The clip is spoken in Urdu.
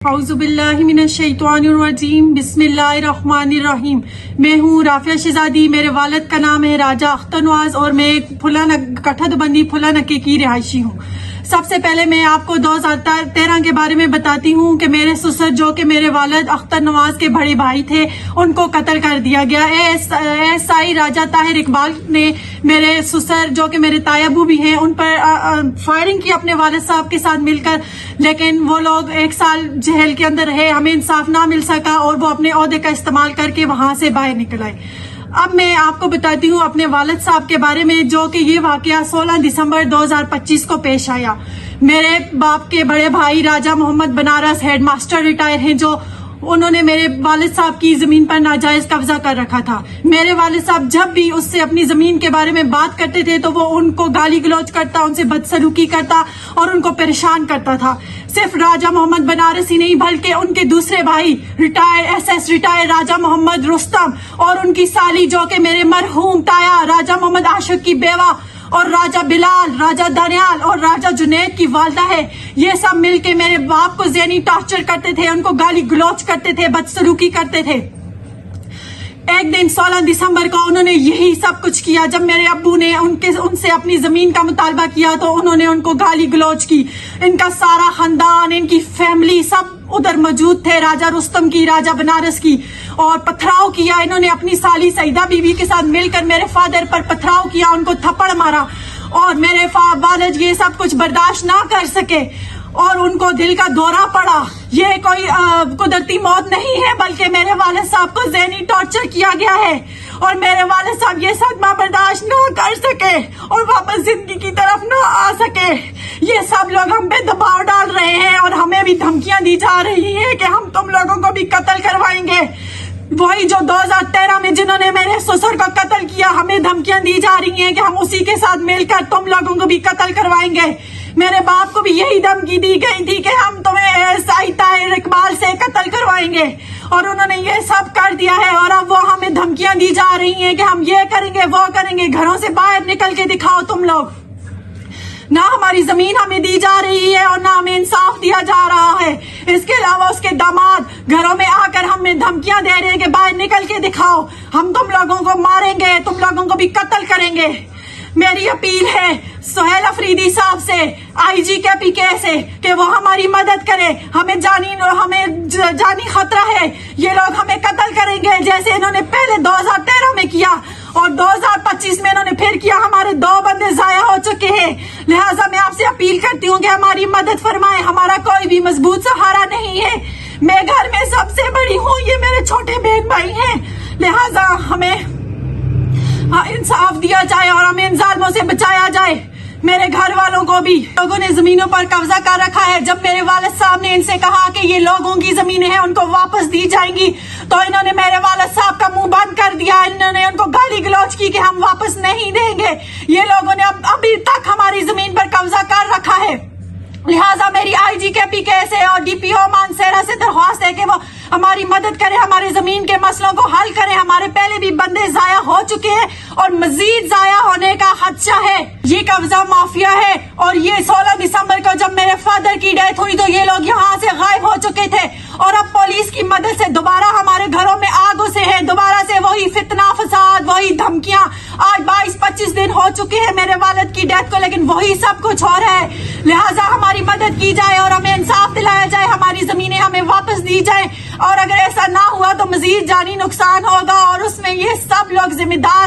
اعوذ باللہ من الشیطان الرجیم بسم اللہ الرحمن الرحیم۔ میں ہوں رافعہ شہزادی، میرے والد کا نام ہے راجہ اختر نواز اور میں کٹھد بندی پھلا نکے کی رہائشی ہوں۔ سب سے پہلے میں آپ کو 2013 کے بارے میں بتاتی ہوں کہ میرے سسر جو کہ میرے والد اختر نواز کے بڑے بھائی تھے ان کو قتل کر دیا گیا۔ ایس آئی راجہ طاہر اقبال نے میرے سسر جو کہ میرے تایا ابو بھی ہیں ان پر فائرنگ کی اپنے والد صاحب کے ساتھ مل کر، لیکن وہ لوگ 1 سال جیل کے اندر رہے، ہمیں انصاف نہ مل سکا اور وہ اپنے عہدے کا استعمال کر کے وہاں سے باہر نکل آئے۔ اب میں آپ کو بتاتی ہوں اپنے والد صاحب کے بارے میں جو کہ یہ واقعہ 16 دسمبر 2025 کو پیش آیا۔ میرے باپ کے بڑے بھائی راجہ محمد بنارس ہیڈ ماسٹر ریٹائر ہیں، جو انہوں نے میرے والد صاحب کی زمین پر ناجائز قبضہ کر رکھا تھا۔ میرے والد صاحب جب بھی اس سے اپنی زمین کے بارے میں بات کرتے تھے تو وہ ان کو گالی گلوچ کرتا، ان سے بدسلوکی کرتا اور ان کو پریشان کرتا تھا۔ صرف راجہ محمد بنارس ہی نہیں بلکہ ان کے دوسرے بھائی ریٹائر راجہ محمد رستم اور ان کی سالی جو کہ میرے مرحوم تایا راجہ محمد عاشق کی بیوہ اور راجہ بلال، راجہ دانیال اور راجہ جنید کی والدہ ہے، یہ سب مل کے میرے باپ کو ذہنی ٹارچر کرتے تھے، ان کو گالی گلوچ کرتے تھے، بدسلوکی کرتے تھے۔ ایک دن 16 دسمبر کو انہوں نے یہی سب کچھ کیا۔ جب میرے ابو نے ان سے اپنی زمین کا مطالبہ کیا تو انہوں نے ان کو گالی گلوچ کی۔ ان کا سارا خاندان، ان کی فیملی سب ادھر موجود تھے، راجہ رستم کی، راجہ بنارس کی، اور پتھراؤ کیا۔ انہوں نے اپنی سالی سعیدہ بی بی کے ساتھ مل کر میرے فادر پر پتھراؤ کیا، ان کو تھپڑ مارا اور میرے والد یہ سب کچھ برداشت نہ کر سکے اور ان کو دل کا دورہ پڑا۔ یہ کوئی قدرتی موت نہیں ہے بلکہ میرے والد صاحب کو ذہنی ٹارچر کیا گیا ہے اور میرے والد صاحب یہ صدمہ برداشت نہ کر سکے اور واپس زندگی کی طرف نہ آ سکے۔ یہ سب لوگ ہم پہ دباؤ ڈال رہے ہیں اور ہمیں بھی دھمکیاں دی جا رہی ہیں کہ ہم تم لوگوں کو بھی قتل کروائیں گے۔ وہی جو 2013 میں جنہوں نے میرے سسر کو قتل کیا، ہمیں دھمکیاں دی جا رہی ہیں کہ ہم اسی کے ساتھ مل کر تم لوگوں کو بھی قتل کروائیں گے۔ میرے باپ کو بھی یہی دھمکی دی گئی تھی کہ ہم تمہیں ایس آئی طاہر اقبال سے قتل کروائیں گے اور انہوں نے یہ سب کر دیا ہے اور اب وہ ہمیں دھمکیاں دی جا رہی ہیں کہ ہم یہ کریں گے، وہ کریں گے۔ گھروں سے باہر نکل کے دکھاؤ تم لوگ۔ نہ ہماری زمین ہمیں دی جا رہی ہے اور نہ ہمیں انصاف دیا جا رہا ہے۔ اس کے علاوہ اس کے داماد گھروں میں آ کر ہمیں دھمکیاں دے رہے ہیں کہ باہر نکل کے دکھاؤ، ہم تم لوگوں کو ماریں گے، تم لوگوں کو بھی قتل کریں گے۔ میری اپیل ہے سہیل افریدی صاحب سے، آئی جی کے پی کے سے، کہ وہ ہماری مدد کرے۔ ہمیں جانی خطرہ ہے، یہ لوگ ہمیں قتل کریں گے جیسے انہوں نے پہلے 2013 میں کیا اور 2025 میں انہوں نے پھر کیا۔ ہمارے 2 بندے ضائع ہو چکے ہیں، لہٰذا میں آپ سے اپیل کرتی ہوں کہ ہماری مدد فرمائیں۔ ہمارا کوئی بھی مضبوط سہارا نہیں ہے، میں گھر میں سب سے بڑی ہوں، یہ میرے چھوٹے بہن بھائی ہیں، لہٰذا ہمیں انصاف دیا جائے اور ہمیں ان ظالموں سے بچایا جائے۔ میرے گھر والوں کو بھی لوگوں نے زمینوں پر قبضہ کر رکھا ہے۔ جب میرے والد صاحب نے ان سے کہا کہ یہ لوگوں کی زمینیں ہیں، ان کو واپس دی جائیں گی، تو انہوں نے میرے والد صاحب کا منہ بند کر دیا۔ انہوں نے ان کو گالی گلوچ کی کہ ہم واپس نہیں دیں گے۔ یہ لوگوں نے ابھی تک ہماری زمین پر قبضہ کر رکھا ہے، لہٰذا میری آئی جی کے پی کے سے اور ڈی پی او مانسیرا سے درخواست ہے کہ وہ ہماری مدد کرے، ہمارے زمین کے مسئلوں کو حل کرے۔ ہمارے پہلے بھی بندے ضائع ہو چکے ہیں اور مزید ضائع ہونے کا خدشہ ہے۔ یہ قبضہ مافیا ہے اور یہ 16 دسمبر کو جب میرے فادر کی ڈیتھ ہوئی تو یہ لوگ یہاں سے غائب ہو چکے تھے اور اب پولیس کی مدد سے دوبارہ ہمارے گھروں میں آگ سے ہے، دوبارہ سے وہی فتنہ فساد، وہی دھمکیاں۔ آج 22-25 دن ہو چکے ہیں میرے والد کی ڈیتھ کو، لیکن وہی سب کچھ ہو رہا ہے۔ لہٰذا ہماری مدد کی جائے اور ہمیں انصاف دلایا جائے، ہماری زمینیں ہمیں واپس دی جائیں، اور اگر ایسا نہ ہوا تو مزید جانی نقصان ہوگا اور اس میں یہ سب لوگ ذمہ دار